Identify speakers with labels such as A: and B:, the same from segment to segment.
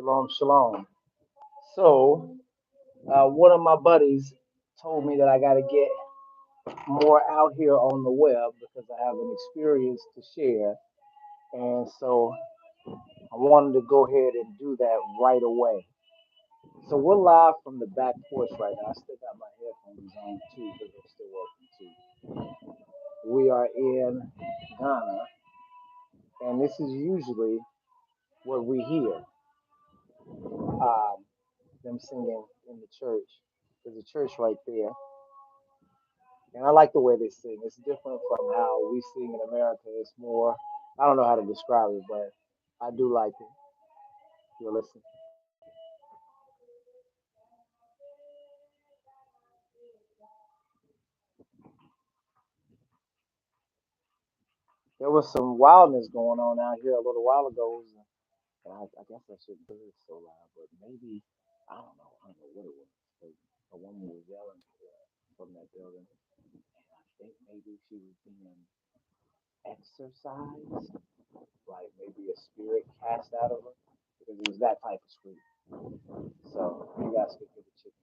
A: Shalom, shalom. So, one of my buddies told me that I got to get more out here on the web because I have an experience to share. And so I wanted to go ahead and do that right away. So we're live from the back porch right now. I still got my headphones on too because they're still working too. We are in Ghana, and this is usually what we hear. Them singing in the church. There's a church right there. And I like the way they sing. It's different from how we sing in America. It's more, I don't know how to describe it, but I do like it. You listen. There was some wildness going on out here a little while ago. And I guess I shouldn't do it so loud, but maybe, I don't know. I don't know what it was. But a woman was yelling from that building. And I think maybe she was being exorcised, like maybe a spirit cast out of her, because it was that type of scream. So you guys could get the chicken.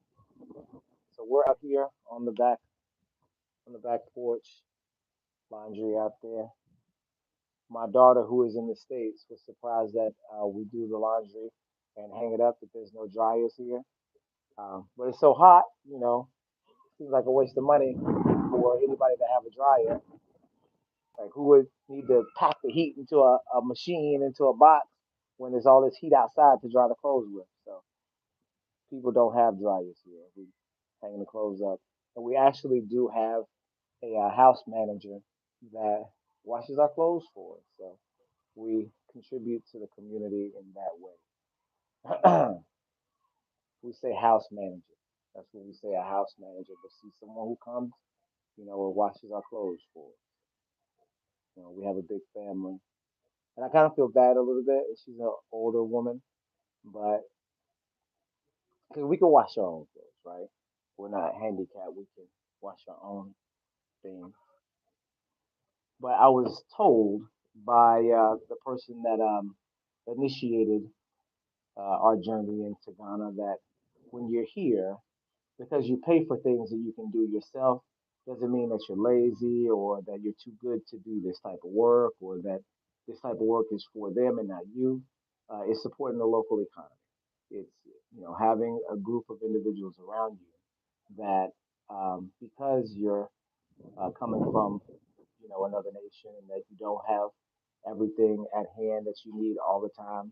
A: So we're up here on the back porch, laundry out there. My daughter, who is in the States, was surprised that we do the laundry and hang it up, that there's no dryers here. But it's so hot, seems like a waste of money for anybody to have a dryer. Like, who would need to pack the heat into a machine, into a box, when there's all this heat outside to dry the clothes with? So people don't have dryers here. We hang the clothes up. And we actually do have a house manager that washes our clothes for us. So we contribute to the community in that way. We say house manager. That's what we say, a house manager. But see, someone who comes, or washes our clothes for us. We have a big family. And I kind of feel bad a little bit. She's an older woman, but because we can wash our own clothes, right? We're not handicapped. We can wash our own things. But I was told by the person that initiated our journey into Ghana that when you're here, because you pay for things that you can do yourself, doesn't mean that you're lazy or that you're too good to do this type of work or that this type of work is for them and not you. It's supporting the local economy. It's having a group of individuals around you that because you're coming from another nation and that you don't have everything at hand that you need all the time,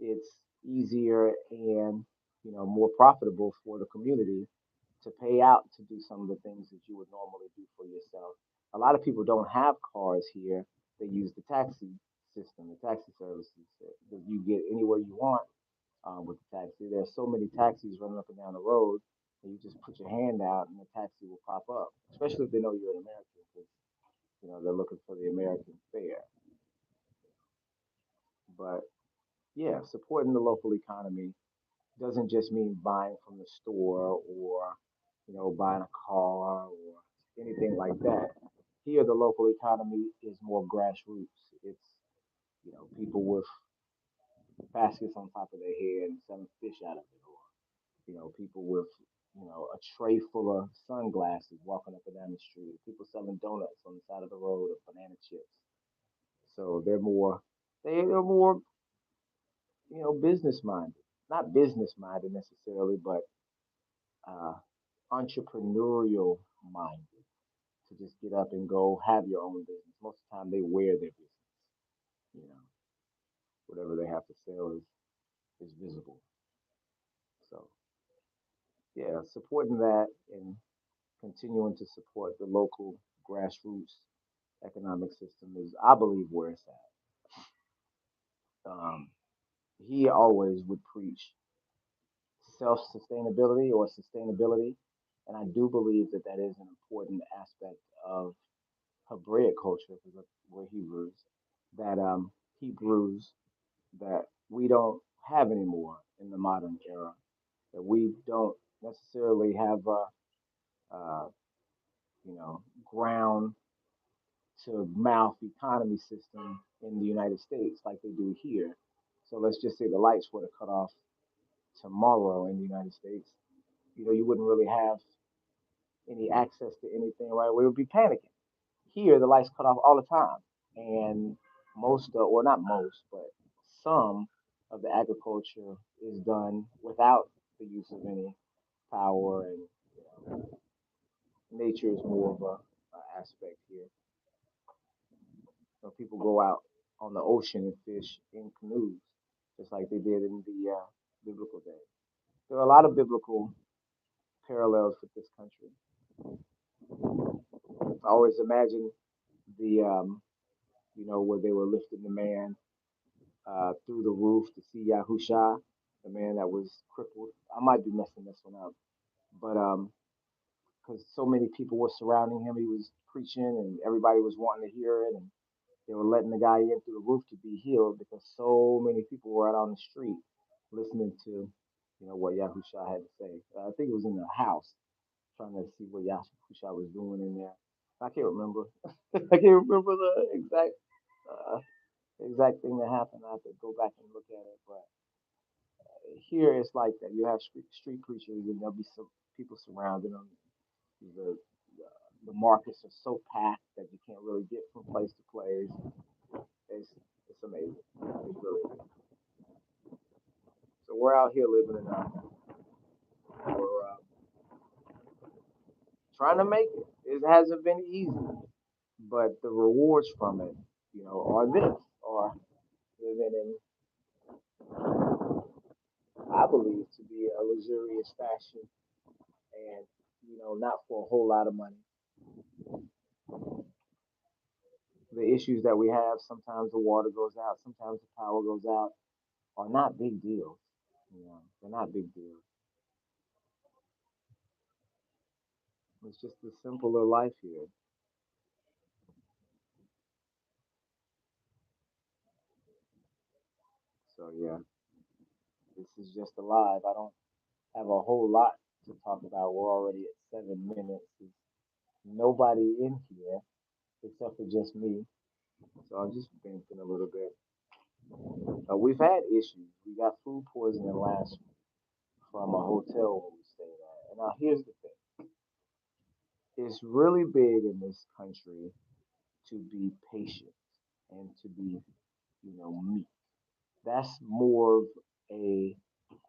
A: it's easier and more profitable for the community to pay out to do some of the things that you would normally do for yourself. A lot of people don't have cars here. They use the taxi system, the taxi services that you get anywhere you want with the taxi. There's so many taxis running up and down the road, and you just put your hand out and the taxi will pop up, especially if they know you're an American, because they're looking for the American fare. But yeah, supporting the local economy doesn't just mean buying from the store or buying a car or anything like that. Here, the local economy is more grassroots. It's people with baskets on top of their head and selling fish out of it, or people with a tray full of sunglasses walking up and down the street. People selling donuts on the side of the road or banana chips. So they're more business minded. Not business minded necessarily, but uh, entrepreneurial minded to just get up and go have your own business. Most of the time, they wear their business. You know, whatever they have to sell is visible. So yeah, supporting that and continuing to support the local grassroots economic system is, I believe, where it's at. He always would preach self sustainability or sustainability, and I do believe that that is an important aspect of Hebraic culture, because we're Hebrews, that Hebrews that we don't have anymore in the modern era, that we don't necessarily have a ground to mouth economy system in the United States like they do here. So let's just say the lights were to cut off tomorrow in the United States. You wouldn't really have any access to anything, right? We would be panicking. Here, the lights cut off all the time, and or not most, but some of the agriculture is done without the use of any power, and nature is more of a aspect here. People go out on the ocean and fish in canoes, just like they did in the biblical days. There are a lot of biblical parallels with this country. I always imagine the where they were lifting the man through the roof to see Yahusha, the man that was crippled. I might be messing this one up, but because so many people were surrounding him, he was preaching, and everybody was wanting to hear it, and they were letting the guy in through the roof to be healed because so many people were out on the street listening to, what Yahusha had to say. I think it was in the house, trying to see what Yahusha was doing in there. I can't remember. I can't remember the uh, exact thing that happened. I have to go back and look at it. But here it's like that. You have street preachers, and there'll be some people surrounding them. The the markets are so packed that you can't really get from place to place. It's amazing. It's really amazing. So we're out here living it up. We're trying to make it. It hasn't been easy, but the rewards from it, are this, or living in, I believe, to be a luxurious fashion, and not for a whole lot of money. The issues that we have, sometimes the water goes out, sometimes the power goes out, are not big deals. They're not big deals. It's just a simpler life here. So yeah, this is just alive. I don't have a whole lot to talk about. We're already at 7 minutes. There's nobody in here except for just me. So I'm just venting a little bit. We've had issues. We got food poisoning last week from a hotel where we stayed at. And now here's the thing. It's really big in this country to be patient and to be, meek. That's more of a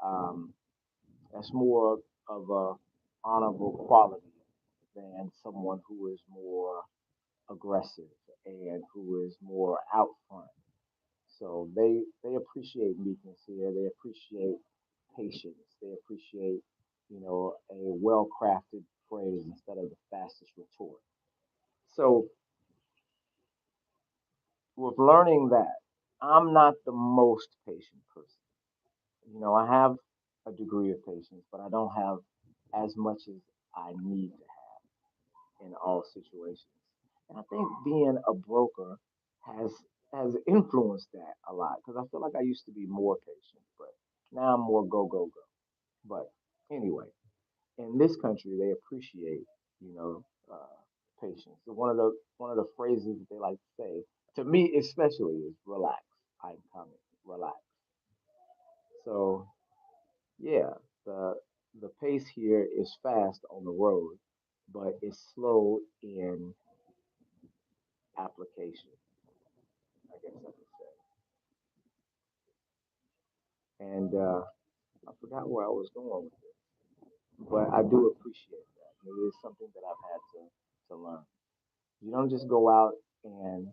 A: um, that's more of a honorable quality than someone who is more aggressive and who is more out front. So they appreciate meekness here. They appreciate patience. They appreciate, a well crafted phrase instead of the fastest retort. So with learning that, I'm not the most patient person. I have a degree of patience, but I don't have as much as I need to have in all situations. And I think being a broker has has influenced that a lot because I feel like I used to be more patient, but now I'm more go go go. But anyway, in this country, they appreciate patience. So one of the phrases that they like to say to me, especially, is "relax. I'm coming. Relax." So yeah, the the pace here is fast on the road, but it's slow in application. I guess I could say. And I forgot where I was going with it, but I do appreciate that. It is something that I've had to learn. You don't just go out and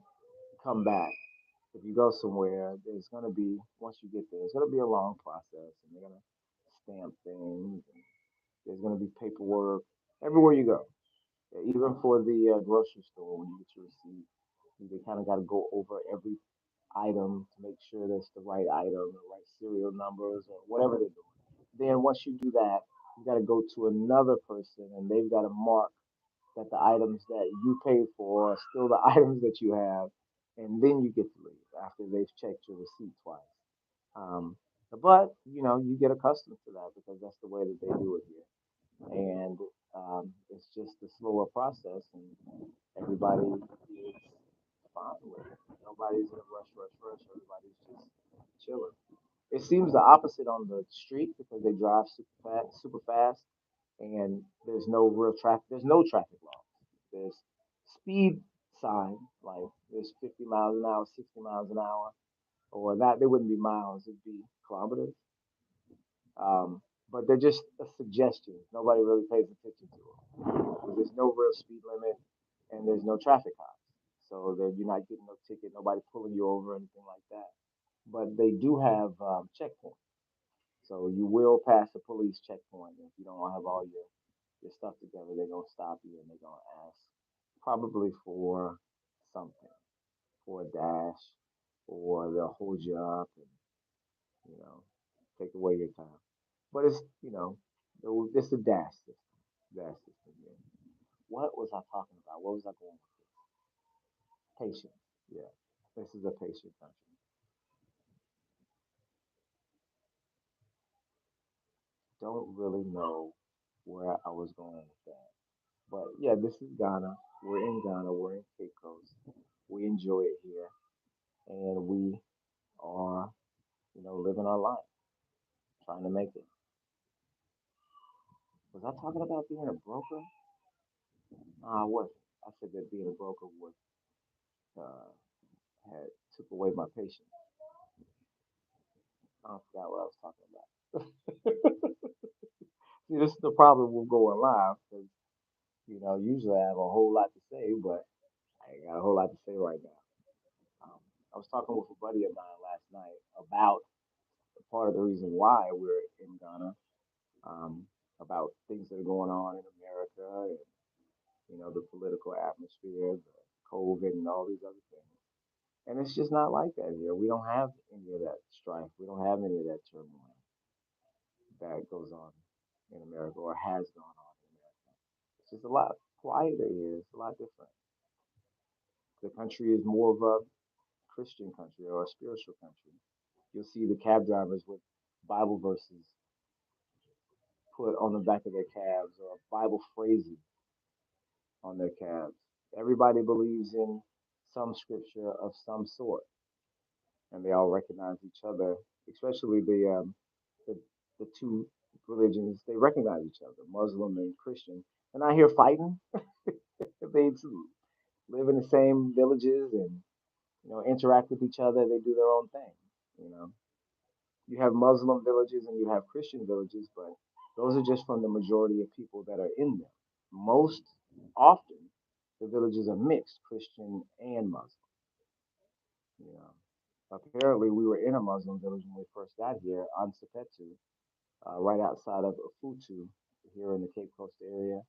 A: come back. If you go somewhere, there's gonna be once you get there, it's gonna be a long process, and they're gonna stamp things. And there's gonna be paperwork everywhere you go. Even for the grocery store, when you get your receipt, they kind of got to go over every item to make sure that's the right item, the right serial numbers, or whatever they're doing. Then once you do that, you got to go to another person, and they've got to mark that the items that you paid for are still the items that you have, and then you get to leave after they've checked your receipt twice. Um, but you get accustomed to that because that's the way that they do it here, and it's just a slower process, and everybody is fine with it. Nobody's in a rush, rush, rush. Everybody's just chilling. It seems the opposite on the street because they drive super fast, and there's no real traffic. There's no traffic laws. There's speed signs like there's 50 miles an hour, 60 miles an hour, or that they wouldn't be miles, it'd be kilometers. Um, but they're just a suggestion. Nobody really pays attention to them. There's no real speed limit, and there's no traffic cops, so that you're not getting no ticket, nobody pulling you over, or anything like that. But they do have checkpoints. So you will pass a police checkpoint if you don't have all your stuff together. They're gonna stop you and they're gonna ask probably for something, for a dash, or they'll hold you up and you know take away your time. But it's it's a dash system. Dash system. Yeah. What was I talking about? What was I going with this? Patience. Yeah. This is a patient country. Don't really know where I was going with that. But yeah, this is Ghana. We're in Ghana. We're in Cape Coast. We enjoy it here, and we are, living our life, trying to make it. Was I talking about being a broker? I wasn't. I said that being a broker was uh, had took away my patience. I forgot what I was talking about. See, this is the problem with going live because usually I have a whole lot to say, but I ain't got a whole lot to say right now. I was talking with a buddy of mine last night about part of the reason why we're in Ghana, um, about things that are going on in America and the political atmosphere, the COVID, and all these other things. And it's just not like that here. We don't have any of that strife. We don't have any of that turmoil that goes on in America or has gone on in America. It's just a lot quieter here. It's a lot different. The country is more of a Christian country or a spiritual country. You'll see the cab drivers with Bible verses put on the back of their cabs or Bible phrases on their cabs. Everybody believes in some scripture of some sort, and they all recognize each other, especially the, the two religions. They recognize each other, Muslim and Christian. They're not here fighting. They live in the same villages and interact with each other. They do their own thing. You know, you have Muslim villages and you have Christian villages, but those are just from the majority of people that are in them. Most often, the villages are mixed, Christian and Muslim. You know, apparently we were in a Muslim village when we first got here, on Sepetu, right outside of Ufutu, here in the Cape Coast area,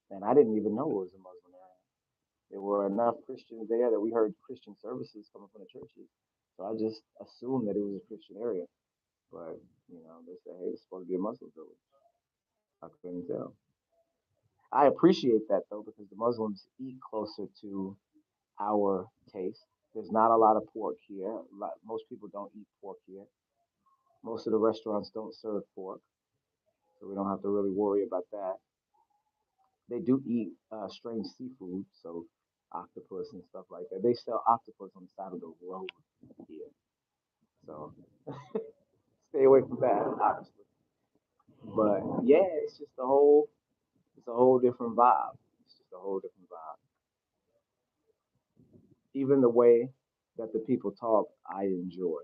A: and I didn't even know it was a Muslim area. There were enough Christians there that we heard Christian services coming from the churches, so I just assumed that it was a Christian area. But they say, hey, it's supposed to be a Muslim village. I couldn't tell. I appreciate that though because the Muslims eat closer to our taste. There's not a lot of pork here. Most people don't eat pork here. Most of the restaurants don't serve pork, so we don't have to really worry about that. They do eat strange seafood, so octopus and stuff like that. They sell octopus on the side of the road here, so stay away from that, obviously. But yeah, it's a whole different vibe. It's just a whole different vibe. Even the way that the people talk, I enjoy.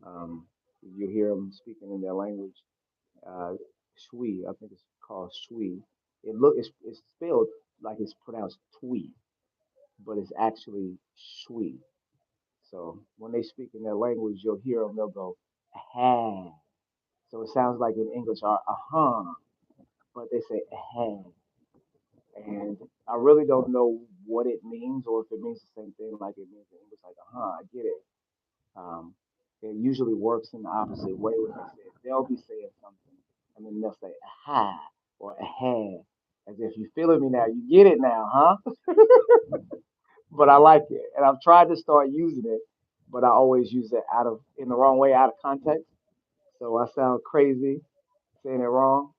A: Um, you hear them speaking in their language. Uh, Shui, I think it's called Shui. It's spelled like it's pronounced Twi, but it's actually Shui. So when they speak in their language, you'll hear them. They'll go aha. So it sounds like in English, uh-huh, but they say aha. And I really don't know what it means or if it means the same thing like it means in English, like uh-huh, I get it. Um, it usually works in the opposite way when they say it. They'll be saying something and then they'll say aha or ahead as if you feeling me now. You get it now, huh? But I like it. And I've tried to start using it, but I always use it in the wrong way, out of context. So I sound crazy saying it wrong.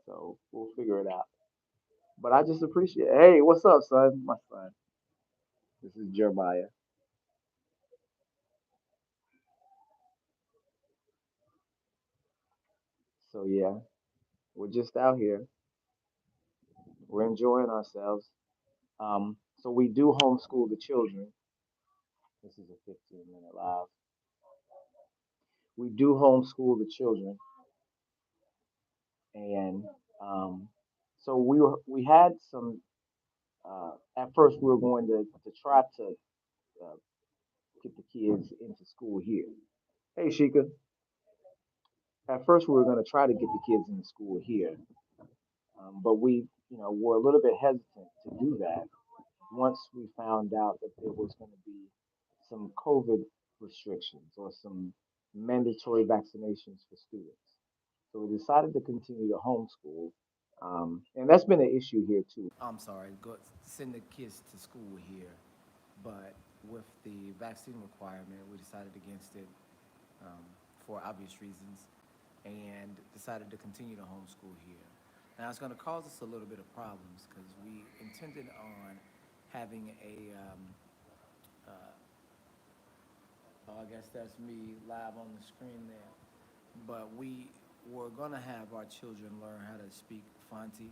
A: So we'll figure it out. But I just appreciate it. Hey, what's up, son? My son. This is Jeremiah. So yeah, we're just out here. We're enjoying ourselves. So we do homeschool the children. This is a 15-minute live. We do homeschool the children, and um, so we had some. At first, we were going to try to uh, get the kids into school here. Hey, Shika. At first, we were going to try to get the kids into school here, but we, were a little bit hesitant to do that once we found out that there was going to be some COVID restrictions or some mandatory vaccinations for students. So we decided to continue to homeschool, and that's been an issue here too.
B: I'm sorry, send the kids to school here, but with the vaccine requirement, we decided against it um, for obvious reasons, and decided to continue to homeschool here. Now it's going to cause us a little bit of problems because we intended on having oh, I guess that's me live on the screen there, but we were going to have our children learn how to speak Fanti,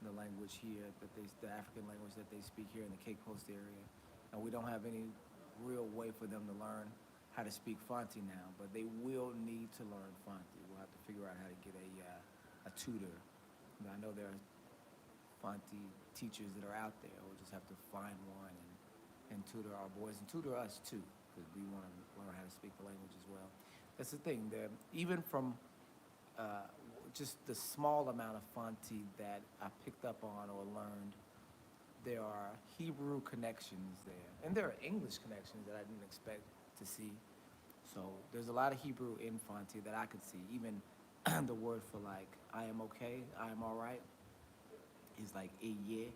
B: the language here the African language that they speak here in the Cape Coast area, and we don't have any real way for them to learn how to speak Fanti now. But they will need to learn Fanti. We'll have to figure out how to get a tutor. I know there are Fanti teachers that are out there. We'll just have to find one and tutor our boys and tutor us too, because we want to learn how to speak the language as well. That's the thing. Even from uh, just the small amount of Fanti that I picked up on or learned, there are Hebrew connections there, and there are English connections that I didn't expect to see. So there's a lot of Hebrew in Fanti that I could see. Even the word for like I am okay, I am all right, is like eye,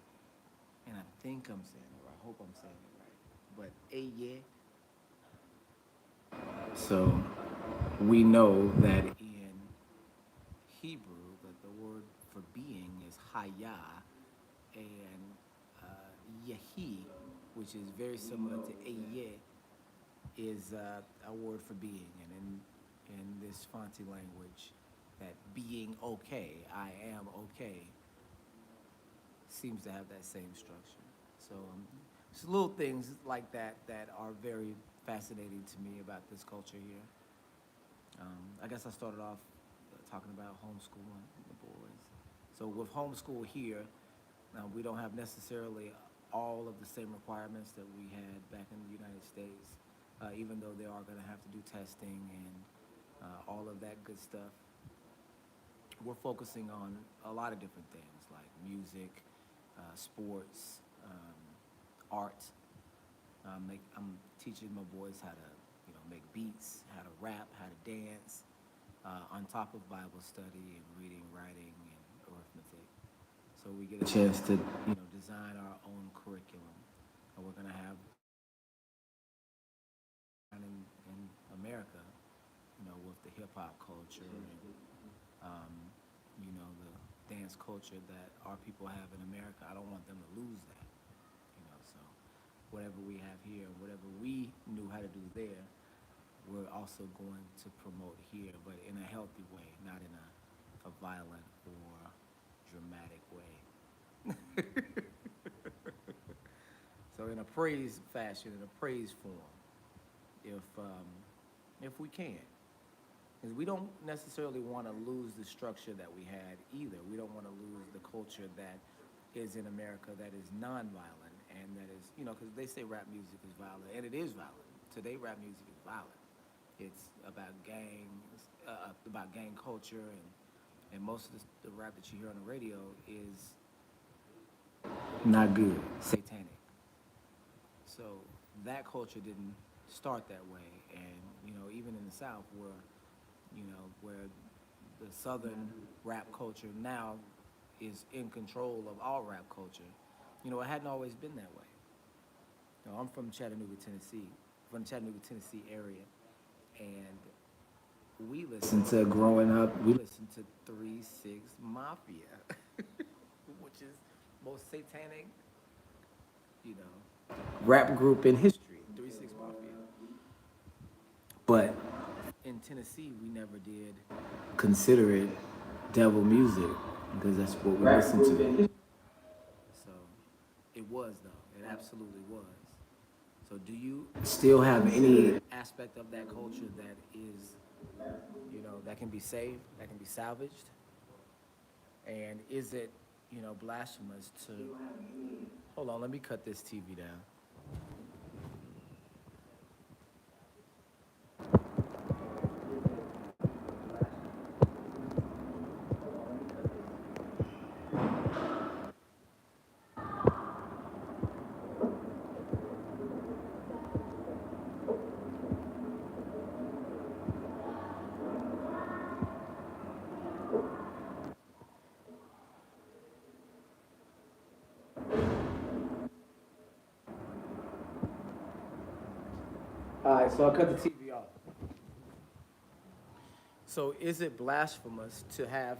B: and I think I'm saying it right. I hope I'm saying it right. But eye. So we know that in Hebrew that the word for being is Haya, and Yehi, which is very similar to Eye, is a word for being. And in this Fanti language, that being okay, I am okay, seems to have that same structure. So it's little things like that that are very fascinating to me about this culture here. I guess I started off talking about homeschooling the boys. So with homeschool here, we don't have necessarily all of the same requirements that we had back in the United States, even though they are going to have to do testing and all of that good stuff. We're focusing on a lot of different things like music, sports, art. I'm teaching my boys how to, make beats, how to rap, how to dance, on top of Bible study and reading, writing, and arithmetic. So we get a chance to, design our own curriculum, and we're gonna have in America, with the hip hop culture and um, the dance culture that our people have in America. I don't want them to lose that, So whatever we have here, whatever we knew how to do there, we're also going to promote here, but in a healthy way, not in a violent or dramatic way. So in a praise fashion, in a praise form, if if we can, because we don't necessarily want to lose the structure that we had either. We don't want to lose the culture that is in America that is nonviolent and that is, because they say rap music is violent, and it is violent. Today, rap music is violent. It's about gangs, about gang culture, and most of the rap that you hear on the radio is not good, satanic. So that culture didn't start that way, and even in the South, where the Southern rap culture now is in control of all rap culture, it hadn't always been that way. I'm from Chattanooga, Tennessee, from the Chattanooga, Tennessee area, and we listened to growing up. We listened to 3 6 Mafia, which is most satanic, rap group in history. 3 6 Mafia. But in Tennessee, we never did consider it devil music because that's what we listen to. So it was, though. It absolutely was. So do you still have any aspect of that culture that is, that can be saved, that can be salvaged? And is it, blasphemous to. Hold on, let me cut this TV down. All right, so I cut the TV off. So is it blasphemous to have,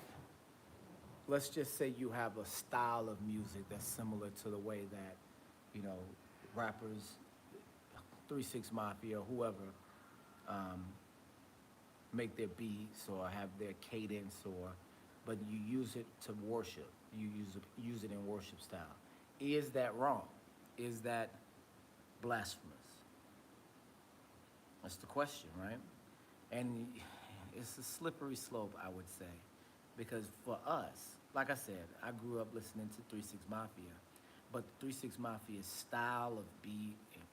B: let's just say you have a style of music that's similar to the way that, you know, rappers, 3 6 Mafia, whoever, um, make their beats or have their cadence, or, but you use it to worship. You use it in worship style. Is that wrong? Is that blasphemous? That's the question, right? And it's a slippery slope, I would say, because for us, like I said, I grew up listening to 3 6 Mafia, but 3 6 Mafia's style of beat and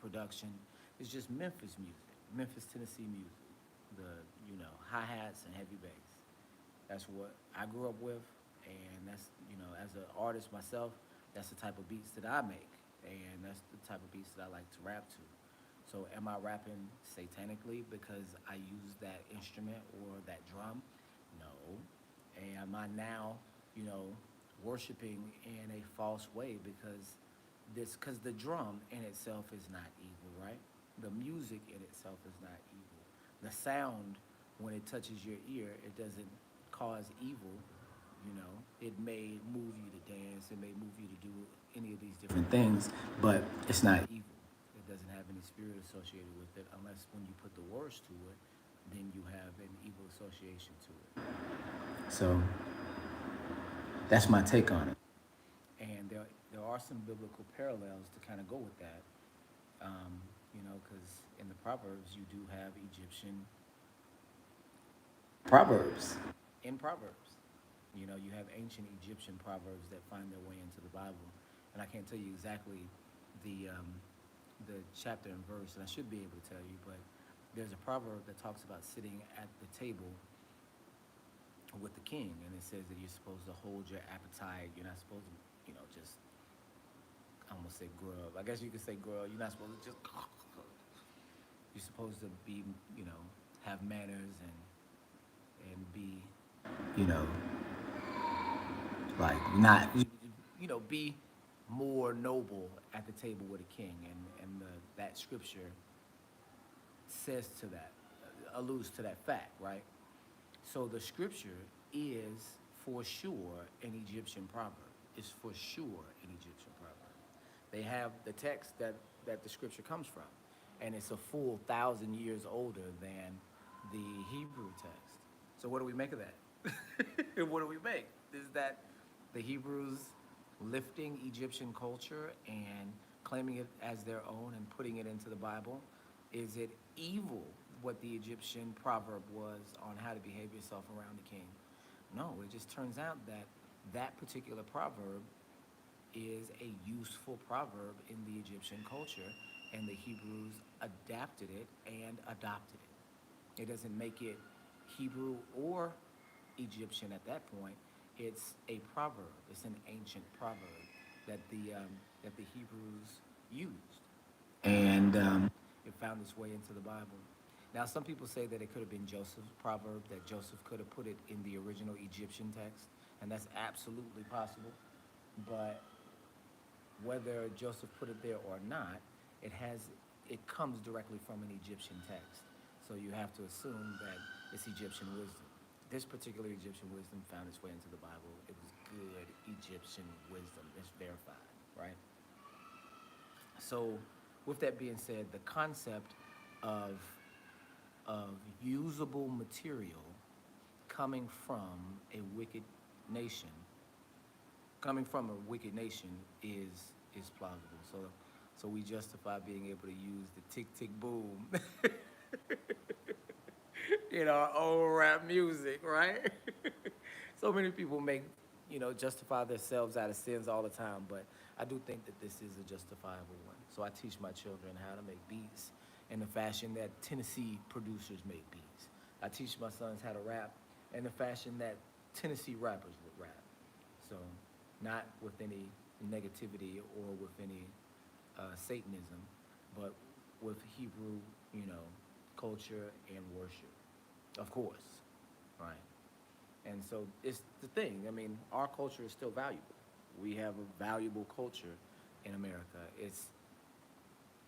B: production is just Memphis music, Memphis, Tennessee music. The hi hats and heavy bass. That's what I grew up with, and that's as an artist myself, that's the type of beats that I make, and that's the type of beats that I like to rap to. So am I rapping satanically because I use that instrument or that drum? No. And am I now, you know, worshiping in a false way because the drum in itself is not evil, right? The music in itself is not evil. The sound, when it touches your ear, it doesn't cause evil. It may move you to dance, it may move you to do any of these different things, but it's not evil. It doesn't have any spirit associated with it, unless when you put the words to it, then you have an evil association to it. So that's my take on it. And there are some biblical parallels to kind of go with that. Because in the Proverbs, you do have Egyptian proverbs. In Proverbs, you have ancient Egyptian proverbs that find their way into the Bible. And I can't tell you exactly the chapter and verse, and I should be able to tell you, but there's a proverb that talks about sitting at the table with the king, and it says that you're supposed to hold your appetite. You're not supposed to, just I almost say grub. I guess you could say grub. You're not supposed to just. You're supposed to be, have manners and be, you know, like not, be more noble at the table with a king, and that scripture says to that, alludes to that fact, right? So the scripture is for sure an Egyptian proverb. It's for sure an Egyptian proverb. They have the text that the scripture comes from, and it's a full 1,000 years older than the Hebrew text. So what do we make of that? What do we make? Is that the Hebrews lifting Egyptian culture and claiming it as their own and putting it into the Bible? Is it evil what the Egyptian proverb was on how to behave yourself around the king? No, it just turns out that that particular proverb is a useful proverb in the Egyptian culture, and the Hebrews adapted it and adopted it. It doesn't make it Hebrew or Egyptian at that point. It's a proverb. It's an ancient proverb that the Hebrews used, and it found its way into the Bible. Now, some people say that it could have been Joseph's proverb, that Joseph could have put it in the original Egyptian text, and that's absolutely possible. But whether Joseph put it there or not, it comes directly from an Egyptian text. So you have to assume that it's Egyptian wisdom. This particular Egyptian wisdom found its way into the Bible. It was good Egyptian wisdom. It's verified, right? So, with that being said, the concept of of usable material coming from a wicked nation, is plausible. So we justify being able to use the tick tick boom in our old rap music, right? So many people justify themselves out of sins all the time, but I do think that this is a justifiable one. So I teach my children how to make beats in the fashion that Tennessee producers make beats. I teach my sons how to rap in the fashion that Tennessee rappers would rap. So, not with any negativity or with any Satanism, but with Hebrew, you know, culture and worship, of course, right? And so it's the thing. I mean, our culture is still valuable. We have a valuable culture in America. It's,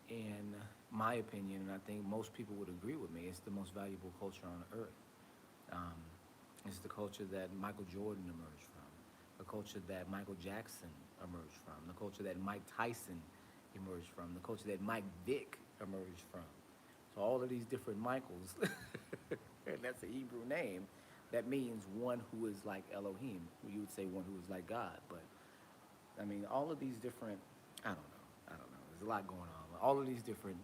B: in my opinion, and I think most people would agree with me, it's the most valuable culture on earth. Um, it's the culture that Michael Jordan emerged from, the culture that Michael Jackson emerged from, the culture that Mike Tyson emerged from, the culture that Mike Vick emerged from. So all of these different Michaels, and that's a Hebrew name, that means one who is like Elohim. You would say one who is like God, but I mean all of these different, I don't know. There's a lot going on. All of these different,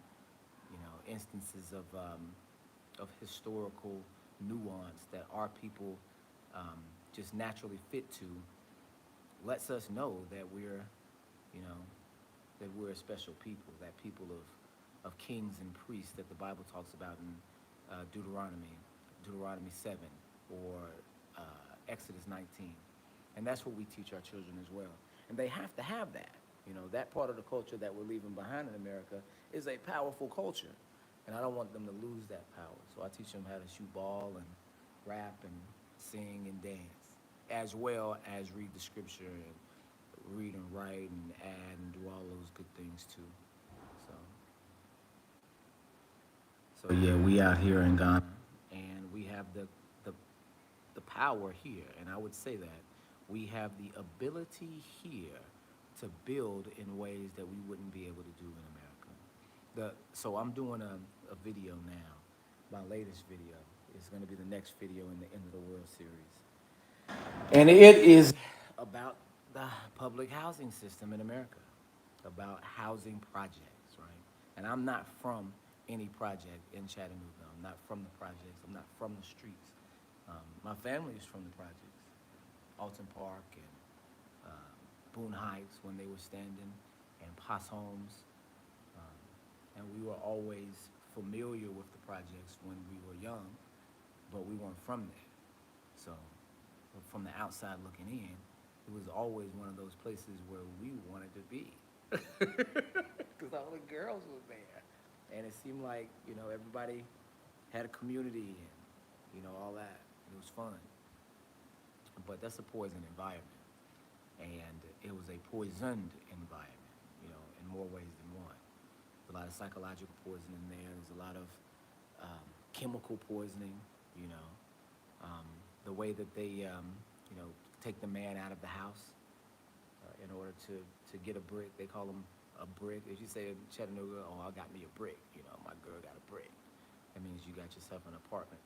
B: instances of historical nuance that our people um, just naturally fit to lets us know that you know, we're a special people, that people of kings and priests that the Bible talks about in Deuteronomy 7, or Exodus 19. And that's what we teach our children as well. And they have to have that. That part of the culture that we're leaving behind in America is a powerful culture. And I don't want them to lose that power. So I teach them how to shoot ball and rap and sing and dance, as well as read the scripture and read and write and add and do all those good things too. So, so yeah, we out here in Ghana, and we have the the power here, and I would say that we have the ability here to build in ways that we wouldn't be able to do in America. So I'm doing a video now. My latest video is going to be the next video in the End of the World series, and it is about the public housing system in America, about housing projects, right? And I'm not from any project in Chattanooga. I'm not from the projects. I'm not from the streets. My family is from the projects, Alton Park and Boone Heights when they were standing, and Poss Homes. Um, and we were always familiar with the projects when we were young, but we weren't from there. So, from the outside looking in, it was always one of those places where we wanted to be. Because all the girls were there. And it seemed like, everybody had a community and, all that. It was fun. But that's a poison environment. And it was a poisoned environment, in more ways than one. There's a lot of psychological poisoning there. There's a lot of chemical poisoning, you know. The way that they, take the man out of the house in order to get a brick. They call them a brick. If you say in Chattanooga, oh, I got me a brick, my girl got a brick. That means you got yourself an apartment.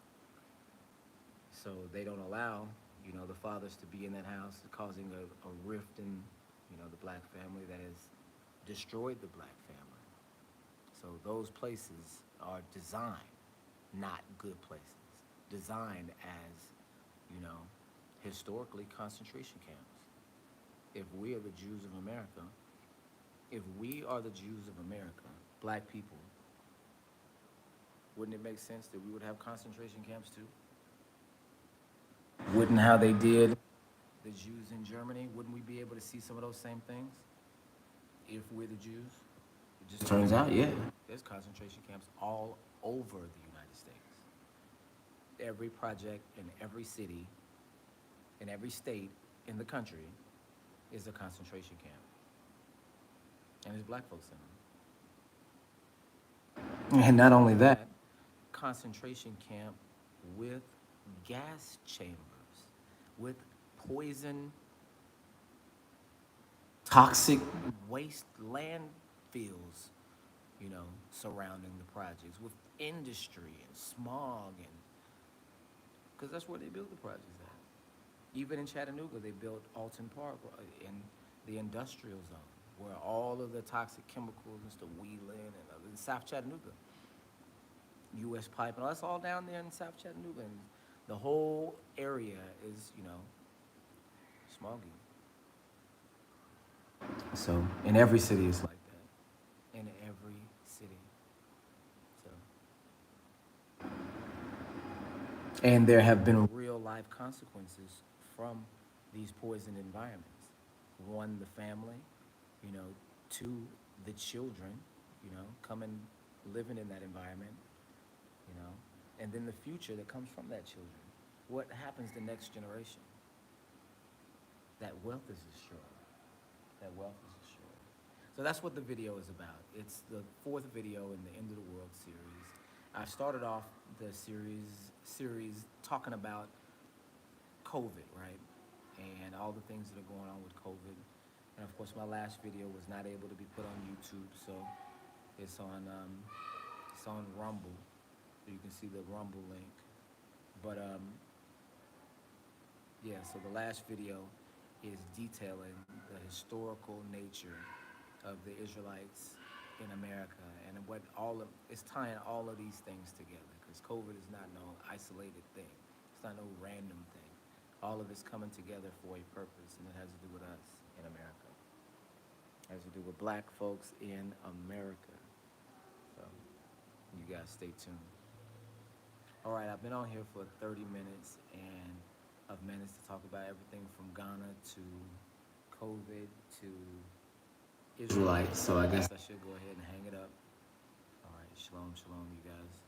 B: So they don't allow, the fathers to be in that house, causing a rift in, the black family that has destroyed the black family. So those places are designed, not good places, designed as, you know, historically concentration camps. If we are the Jews of America, if we are the Jews of America, black people, wouldn't it make sense that we would have concentration camps too? Wouldn't how they did the Jews in Germany, wouldn't we be able to see some of those same things if we're the Jews? It just turns out, yeah, there's concentration camps all over the United States. Every project in every city, in every state in the country is a concentration camp. And there's black folks in them. And not only that, concentration camp with gas chambers, with poison, toxic waste landfills, surrounding the projects, with industry and smog, and because that's where they build the projects at. Even in Chattanooga, they built Alton Park in the industrial zone, where all of the toxic chemicals and stuff, Wheeling and in South Chattanooga, U.S. Pipe, and that's all down there in South Chattanooga, and the whole area is, smoggy. So in every city it's like that. In every city. So and there have been real life consequences from these poisoned environments. One, the family, you know, two, the children, coming living in that environment, you know, and then the future that comes from that children. What happens to the next generation? That wealth is destroyed. That wealth is destroyed. So that's what the video is about. It's the fourth video in the End of the World series. I started off the series talking about COVID, right? And all the things that are going on with COVID. And of course, my last video was not able to be put on YouTube, so it's on Rumble, so you can see the Rumble link. But yeah, so the last video is detailing the historical nature of the Israelites in America, and what it's tying all of these things together, because COVID is not no isolated thing. It's not no random thing. All of it's coming together for a purpose, and it has to do with us in America. It has to do with black folks in America. So you guys stay tuned. All right, I've been on here for 30 minutes, and I've managed to talk about everything from Ghana to COVID to Israelites. So I guess I should go ahead and hang it up. All right, shalom, shalom, you guys.